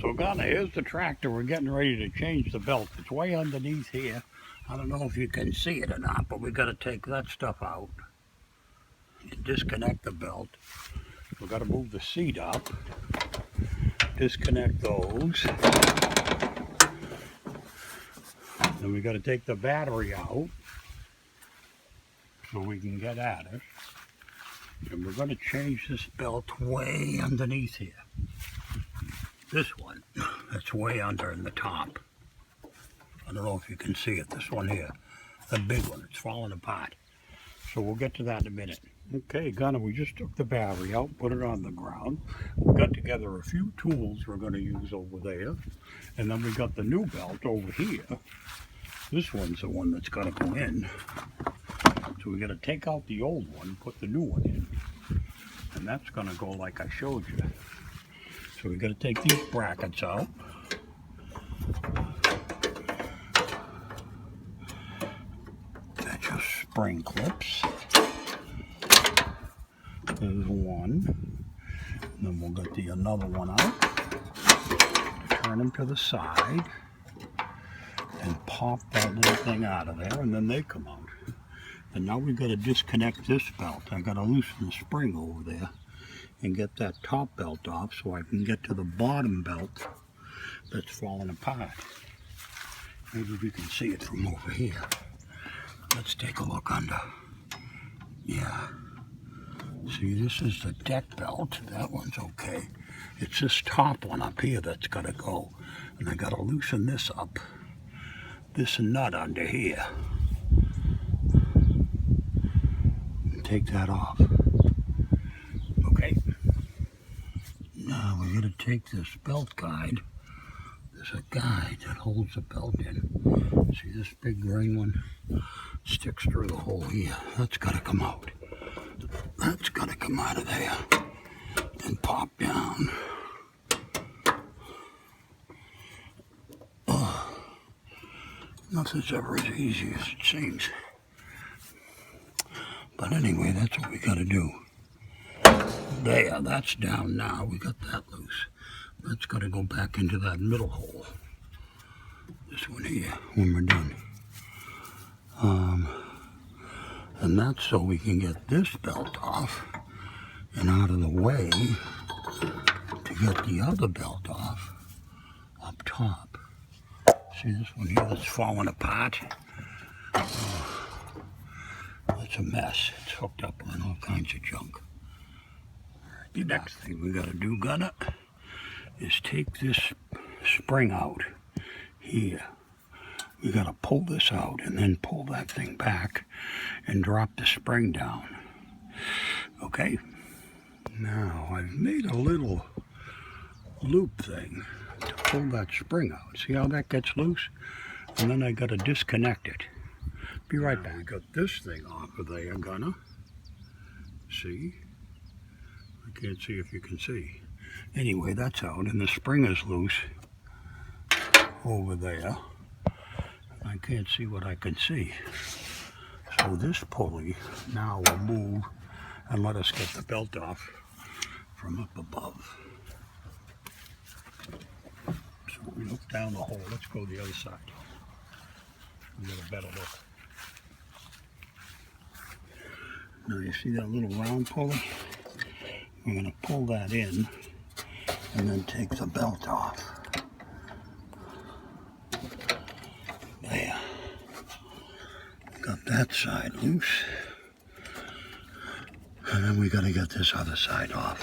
So Gunnar, here's the tractor. We're getting ready to change the belt. It's way underneath here. I don't know if you can see it or not, but we got to take that stuff out and disconnect the belt. We've got to move the seat up, disconnect those. Then we got to take the battery out so we can get at it. And we're going to change this belt way underneath here. This one, that's way under in the top. I don't know if you can see it, this one here. The big one, it's falling apart. So we'll get to that in a minute. Okay, Gunnar, we just took the battery out, put it on the ground. We got together a few tools we're going to use over there. And then we got the new belt over here. This one's the one that's got to go in. So we got to take out the old one, put the new one in. And that's going to go like I showed you. So we got to take these brackets out. That's just spring clips. There's one. And then we'll get the another one out. Turn them to the side. And pop that little thing out of there. And then they come out. And now we've got to disconnect this belt. I got to loosen the spring over there and get that top belt off so I can get to the bottom belt that's falling apart. Maybe we can see it from over here. Let's take a look under. Yeah. See, this is the deck belt. That one's okay. It's this top one up here that's got to go. And I got to loosen this up. This nut under here. Take that off. Okay. Now we're going to take this belt guide. There's a guide that holds the belt in. See this big green one? Sticks through the hole here. That's got to come out. That's got to come out of there and pop down. Oh, nothing's ever as easy as it seems. But anyway, that's what we got to do. There, that's down now. We got that loose. That's got to go back into that middle hole. This one here, when we're done. And that's so we can get this belt off and out of the way to get the other belt off up top. See this one here that's falling apart? It's a mess. It's hooked up on all kinds of junk. The next thing we got to do, Gunnar, is take this spring out here. We got to pull this out and then pull that thing back and drop the spring down. Okay? Now, I've made a little loop thing to pull that spring out. See how that gets loose? And then I got to disconnect it. Be right back. We got this thing off of there, Gunnar. See? I can't see if you can see. Anyway, that's out, and the spring is loose over there. I can't see what I can see. So this pulley now will move and let us get the belt off from up above. So we look down the hole. Let's go the other side. We get a better look. Now you see that little round pulley? We're going to pull that in and then take the belt off. There. Got that side loose. And then we got to get this other side off.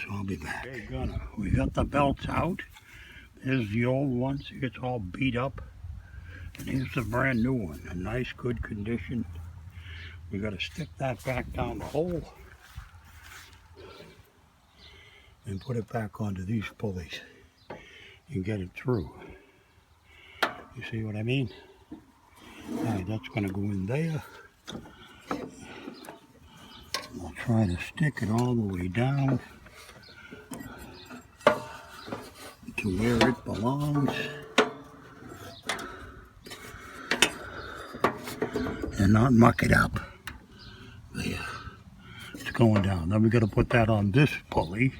So I'll be back. Okay, Gunnar, we got the belts out. There's the old one. See, it's all beat up. And here's the brand new one. A nice, good condition. We got to stick that back down the hole and put it back onto these pulleys and get it through. You see what I mean? Alright, that's going to go in there. I'll try to stick it all the way down to where it belongs. And not muck it up. There. It's going down. Then we got to put that on this pulley.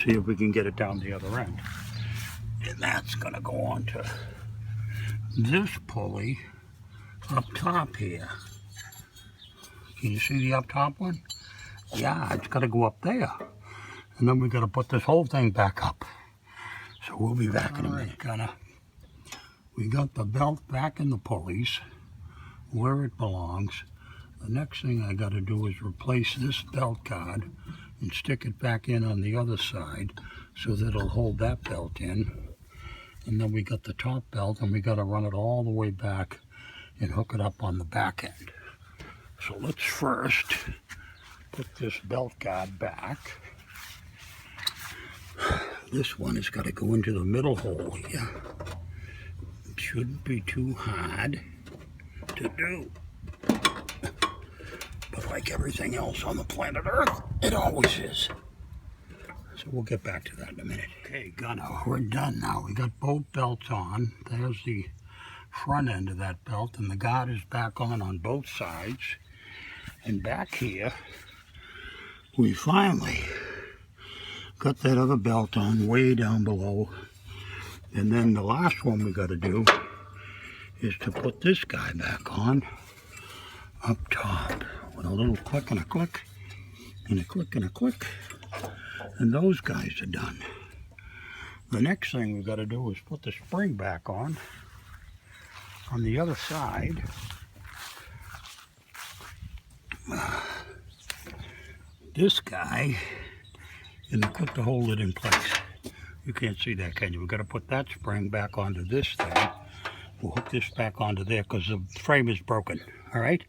see if we can get it down the other end. And that's going to go on to this pulley up top here. Can you see the up top one? Yeah, it's got to go up there. And then we got to put this whole thing back up. So we'll be back in a minute. We got the belt back in the pulleys where it belongs. The next thing I got to do is replace this belt guard and stick it back in on the other side so that it'll hold that belt in. And then we got the top belt, and we got to run it all the way back and hook it up on the back end. So let's first put this belt guard back. This one has got to go into the middle hole here. It shouldn't be too hard to do. But like everything else on the planet Earth, it always is. So we'll get back to that in a minute. Okay, Gunnar, we're done now. We got both belts on. There's the front end of that belt, and the guard is back on both sides. And back here, we finally got that other belt on way down below. And then the last one we got to do is to put this guy back on up top with a little click and a click and a click and a click. And those guys are done. The next thing we got to do is put the spring back on the other side. This guy and the clip to hold it in place. You can't see that, can you? We've got to put that spring back onto this thing. We'll hook this back onto there because the frame is broken. All right,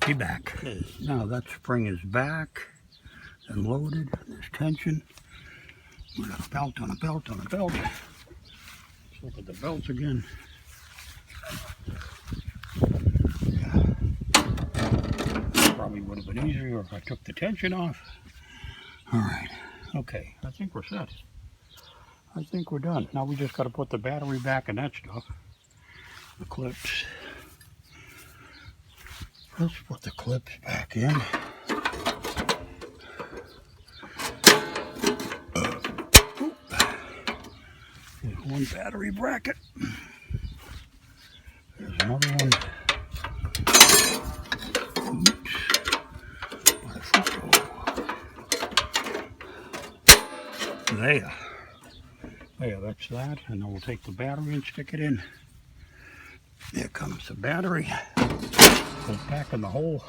be back. Okay. Now that spring is back and loaded. There's tension. We got a belt on a belt on a belt. Let's look at the belts again. Yeah. Probably would have been easier if I took the tension off. All right. Okay, I think we're set. I think we're done. Now we just got to put the battery back and that stuff. The clips. Let's put the clips back in. There's one battery bracket. There's another one. Oops. My foot. There. There, that's that. And then we'll take the battery and stick it in. There comes the battery. Goes back in the hole.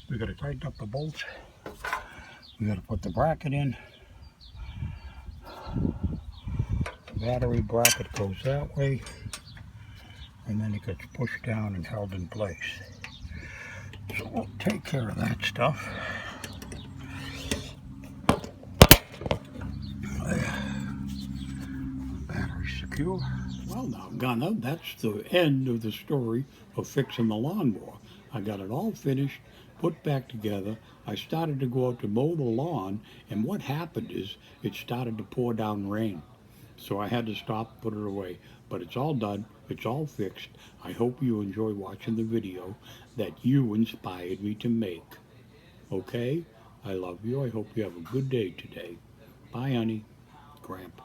We got to tighten up the bolts. We got to put the bracket in. The battery bracket goes that way, and then it gets pushed down and held in place. So we'll take care of that stuff. Battery secure. Well now, Gunnar, that's the end of the story of fixing the lawnmower. I got it all finished, put back together. I started to go out to mow the lawn, and what happened is it started to pour down rain. So I had to stop, put it away. But it's all done, it's all fixed. I hope you enjoy watching the video that you inspired me to make. Okay? I love you. I hope you have a good day today. Bye, honey. Gramp.